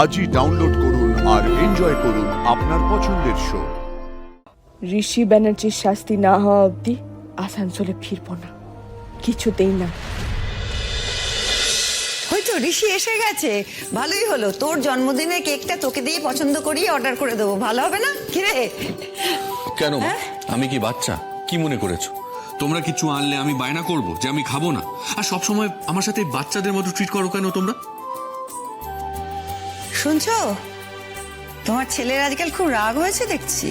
আজই ডাউনলোড করুন আর এনজয় করুন আপনার পছন্দের শো। ঋষি ব্যানার্জির শাস্তি না হওয়া অবধি আসানসোলে ফিরবো না, কিছুতেই না। হয়তো ঋষি এসে গেছে, ভালোই হলো। তোর জন্মদিনের কেকটা তোকে দিয়ে পছন্দ করিয়ে অর্ডার করে দেবো, ভালো হবে না? কিরে কেন মা? আমি কি বাচ্চা? কি মনে করেছো তোমরা? কিছু আনলে আমি বায়না করব যে আমি খাবো না, আর সব সময় আমার সাথে বাচ্চাদের মতো ট্রিট করো কেন তোমরা? শুনছো, তোমার ছেলের আজকাল খুব রাগ হয়েছে দেখছি।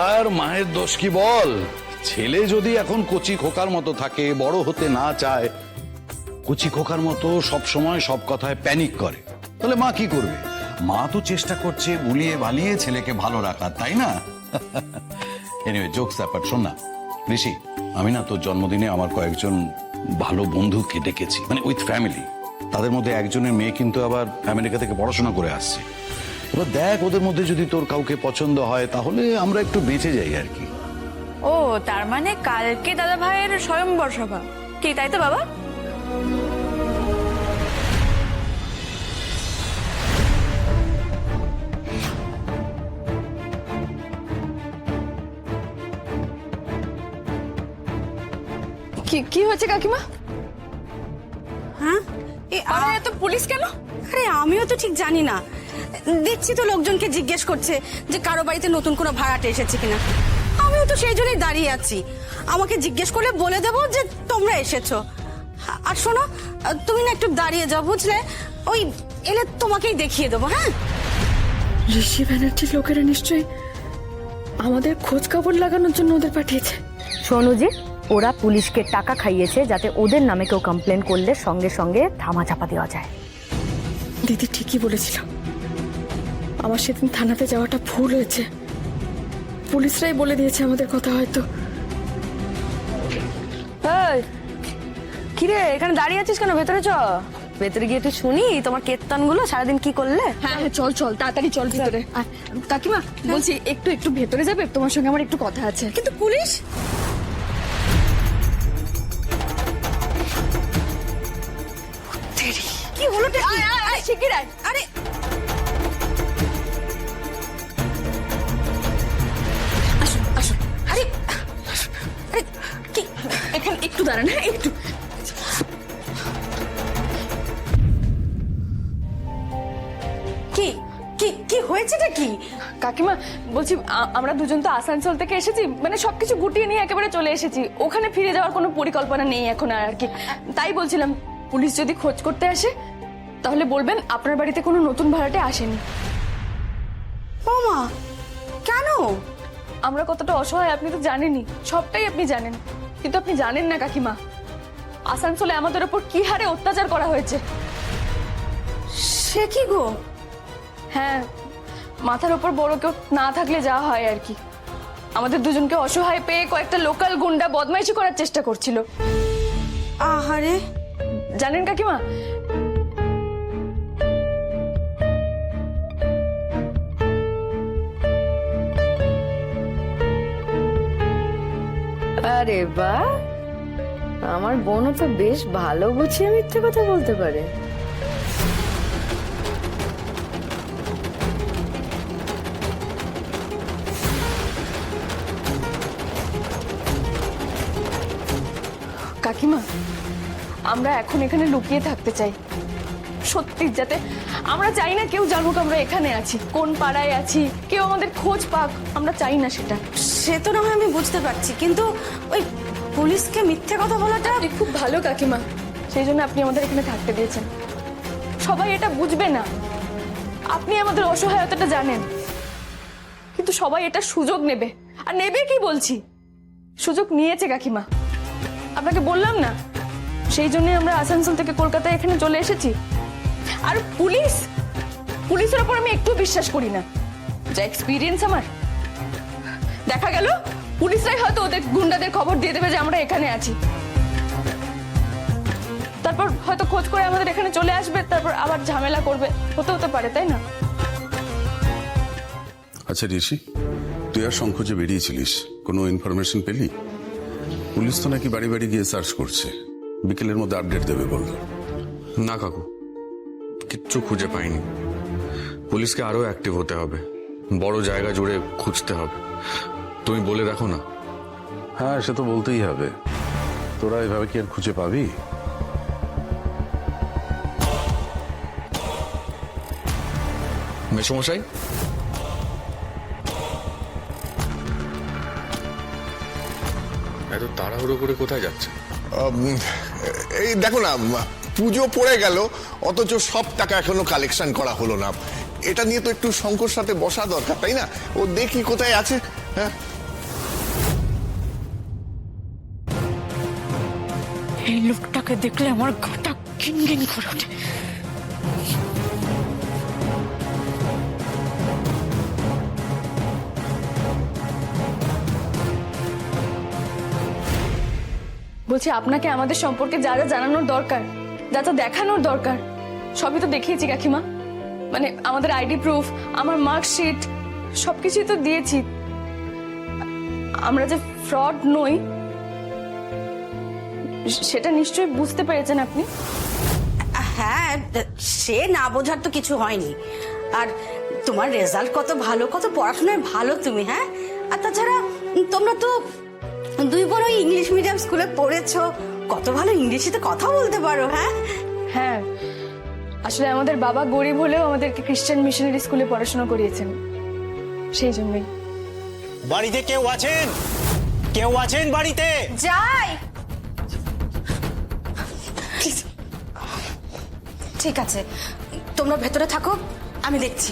আর মায়ের দোষ কি বল? ছেলে যদি এখন কচি খোকার মতো থাকে, বড় হতে না চায়, কচি খোকার মতো সব সময় সব কথায় প্যানিক করে, তাহলে মা কি করবে? মা তো চেষ্টা করছে বুলিয়ে বালিয়ে ছেলেকে ভালো রাখার, তাই না? এনিওয়ে, জোকস অ্যাপার্ট, শোন না ঋষি, আমি না তোর জন্মদিনে আমার কয়েকজন ভালো বন্ধুকে ডেকেছি, মানে উইথ ফ্যামিলি। তাদের মধ্যে একজনের মেয়ে কিন্তু আবার আমেরিকা থেকে পড়াশোনা করে আসছে। এবার দেখ, ওদের মধ্যে যদি তোর কাউকে পছন্দ হয় তাহলে আমরা একটু বেঁচে যাই আর কি। ও, তার মানে কালকে দাদা ভাইয়ের স্বয়ংবর সভা, কি তাই তো বাবা? কি হয়েছে কাকিমা? হ্যাঁ, আরে এত পুলিশ কেন? আরে আমিও তো ঠিক জানি না। দেখছি তো লোকজনকে জিজ্ঞেস করছে যে কারো বাড়িতে নতুন কোনো ভাড়াটে এসেছে কিনা। আমিও তো সেই জন্যই দাঁড়িয়ে আছি। আমাকে জিজ্ঞেস করলে বলে দেবো যে তোমরা এসেছো। আর শোনো, তুমি না একটু দাঁড়িয়ে যাও, বুঝলে? ওই এলে তোমাকেই দেখিয়ে দেবো। হ্যাঁ, ঋষি ব্যানার্জির লোকেরা নিশ্চয়ই আমাদের খোঁজ খবর লাগানোর জন্য ওদের পাঠিয়েছে। সোনুজি, ওরা পুলিশকে টাকা খাইয়েছে যাতে ওদের নামে কেউ কমপ্লেন করলে সঙ্গে সঙ্গে ধামাচাপা দেওয়া যায়। দিদি ঠিকই বলেছিল, আমার সেদিন থানাতে যাওয়াটা ভুল হয়েছে। পুলিশরাই বলে দিয়েছে আমাদের কথা হয়তো। কিরে, এখানে দাঁড়িয়ে আছিস কেন? ভেতরে চ, ভেতরে গিয়ে তুই শুনি তোমার কীর্তনগুলো সারাদিন কি করলে। হ্যাঁ হ্যাঁ, চল চল, তাড়াতাড়ি চল ভেতরে। কাকিমা বলছি, একটু একটু ভেতরে যাবে? তোমার সঙ্গে আমার একটু কথা আছে। কিন্তু পুলিশ কি হলো? শিগগির আয়। আরে আসো আসো। আরে আরে কি, এখানে একটু দাঁড়ান। হ্যাঁ, একটু। কি কি কি হয়েছেটা কি? কাকিমা বলছি, আমরা দুজন তো আসানসোল থেকে এসেছি, মানে সবকিছু গুটিয়ে নিয়ে একেবারে চলে এসেছি। ওখানে ফিরে যাওয়ার কোনো পরিকল্পনা নেই এখন আর কি। তাই বলছিলাম, পুলিশ যদি খোঁজ করতে আসে তাহলে বলবেন আপনার বাড়িতে কোনো নতুন ভাড়াটে আসেনি। ও মা, কেন? আমরা কতটা অসহায় আপনি তো জানেনই, সবটাই আপনি জানেন। কিন্তু আপনি জানেন না কাকিমা, আসানসোলে আমাদের ওপর কি হারে অত্যাচার করা হয়েছে। সে কি গো? হ্যাঁ, মাথার ওপর বড় কেউ না থাকলে যা হয় আর কি। আমাদের দুজনকে অসহায় পেয়ে কয়েকটা লোকাল গুন্ডা বদমাইশি করার চেষ্টা করছিল। আহারে, জানেন কাকিমা, আরে বাহ, আমার বোনও তো বেশ ভালো গুছিয়ে মিথ্যে কথা বলতে পারে। কাকিমা, আমরা এখন এখানে লুকিয়ে থাকতে চাই সত্যি, যাতে আমরা চাই না কেউ জানুক আমরা এখানে আছি, কোন পাড়ায় আছি, কেউ আমাদের খোঁজ পাক। আমরা চাই না সেটা। সে তো না হয় আমি বুঝতে পারছি, কিন্তু ওই পুলিশকে মিথ্যে কথা বলাটা আপনি খুব ভালো কাকিমা, সেই জন্য আপনি আমাদের এখানে থাকতে দিয়েছেন। সবাই এটা বুঝবে না, আপনি আমাদের অসহায়তাটা জানেন, কিন্তু সবাই এটা সুযোগ নেবে। আর নেবে কি বলছি, সুযোগ নিয়েছে কাকিমা। আপনাকে বললাম না, সেই জন্য আমরা আসানসোল থেকে কলকাতায় এখানে চলে এসেছি। আর পুলিশের ওপর আমি একটু বিশ্বাস করি না, যা এক্সপিরিয়েন্স আমার। দেখা গেল পুলিশরাই হয়তো ওদের গুন্ডাদের খবর দিয়ে দেবে যে আমরা এখানে আছি, তারপর হয়তো খোঁজ করে আমাদের এখানে চলে আসবে, তারপর আবার ঝামেলা করবে। হতে পারে, তাই না? আচ্ছা ঋষি, তুই আর সংখোঁজে বেরিয়েছিলিস, কোনো ইনফরমেশন পেলি? পুলিশ তো নাকি বাড়ি বাড়ি গিয়ে সার্চ করছে, বিকেলের মধ্যে আপডেট দেবে বলল। না কাকু, কিচ্ছু খুঁজে পাইনি। পুলিশকে আরো অ্যাক্টিভ হতে হবে, বড় জায়গা জুড়ে খুঁজতে হবে। তুমি বলে রাখো না। হ্যাঁ, সে তো বলতেই হবে। তোরা এভাবে কি আর খুঁজে পাবি? মেসমশাই, এত তাড়াহুড়ো করে কোথায় যাচ্ছে? এই দেখো না, পুজো পড়ে গেল, অথচ সব টাকা এখনো কালেকশন করা হলো না। এটা নিয়ে তো একটু শঙ্কর সাথে বসা দরকার, তাই না? ও দেখি কোথায় আছে। হ্যাঁ, এই লোকটাকে দেখলে আমার গাটা কিনকিন করে ওঠে। বলছি আপনাকে আমাদের সম্পর্কে যা যা জানানোর দরকার, যা যা দেখানোর দরকার, সবই তো দেখিয়েছি কাকিমা। মানে আমাদের আইডি প্রুফ, আমার মার্কশিট, সবকিছুই তো দিয়েছি। আমরা যে ফ্রড নই সেটা নিশ্চয়ই বুঝতে পেরেছেন আপনি। হ্যাঁ, সে না বোঝার তো কিছু হয়নি। আর তোমার রেজাল্ট কত ভালো, কত পড়াশোনায় ভালো তুমি। হ্যাঁ, আর তাছাড়া তোমরা তো দুই বড় ইংলিশ মিডিয়াম স্কুলে পড়েছো, কত ভালো ইংলিশে কথা বলতে পারো। হ্যাঁ হ্যাঁ, আসলে আমাদের বাবা গরিব হলেও আমাদেরকে খ্রিস্টান মিশনারি স্কুলে পড়াশোনা করিয়েছেন, সেই জন্যই। বাড়িতে কেউ আছেন? কেউ আছেন বাড়িতে? যাই। ঠিক আছে, তোমরা ভেতরে থাকো, আমি দেখছি।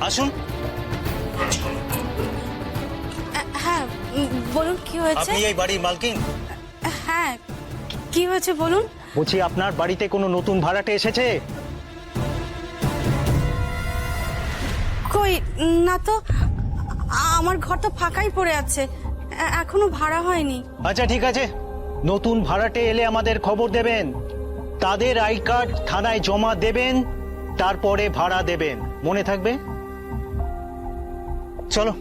আসুন। হ্যাঁ, বলুন কি হয়েছে? আপনি এই বাড়ির মালকিন? হ্যাঁ, কি হয়েছে বলুন। বলছি, আপনার বাড়িতে কোনো নতুন ভাড়াটে এসেছে? কই না তো, আমার ঘর তো ফাঁকাই পড়ে আছে, এখনো ভাড়া হয়নি। আচ্ছা ঠিক আছে, নতুন ভাড়াটে এলে আমাদের খবর দেবেন, তাদের আই কার্ড থানায় জমা দেবেন, তারপরে ভাড়া দেবেন, মনে থাকবে? চলো।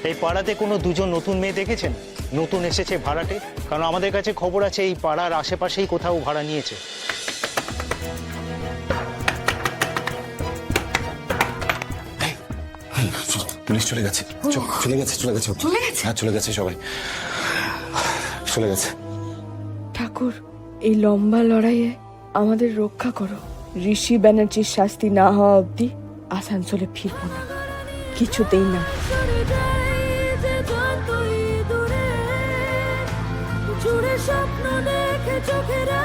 এই পাড়াতে কোনো দুজন নতুন মেয়ে দেখেছেন? নতুন এসেছে ভাড়াটে? কারণ আমাদের কাছে খবর আছে এই পাড়ার আশেপাশেই কোথাও ভাড়া নিয়েছে। পুলিশ চলে গেছে, চলে গেছে, চলে গেছে, হ্যাঁ চলে গেছে, সবাই চলে গেছে। ঠাকুর, এই লম্বা লড়াইয়ে আমাদের রক্ষা করো। ঋষি ব্যানার্জির শাস্তি না হওয়া অবধি আসানসোলে ফিরবো না, কিছুতেই না। স্বপ্ন দেখে চোখেরা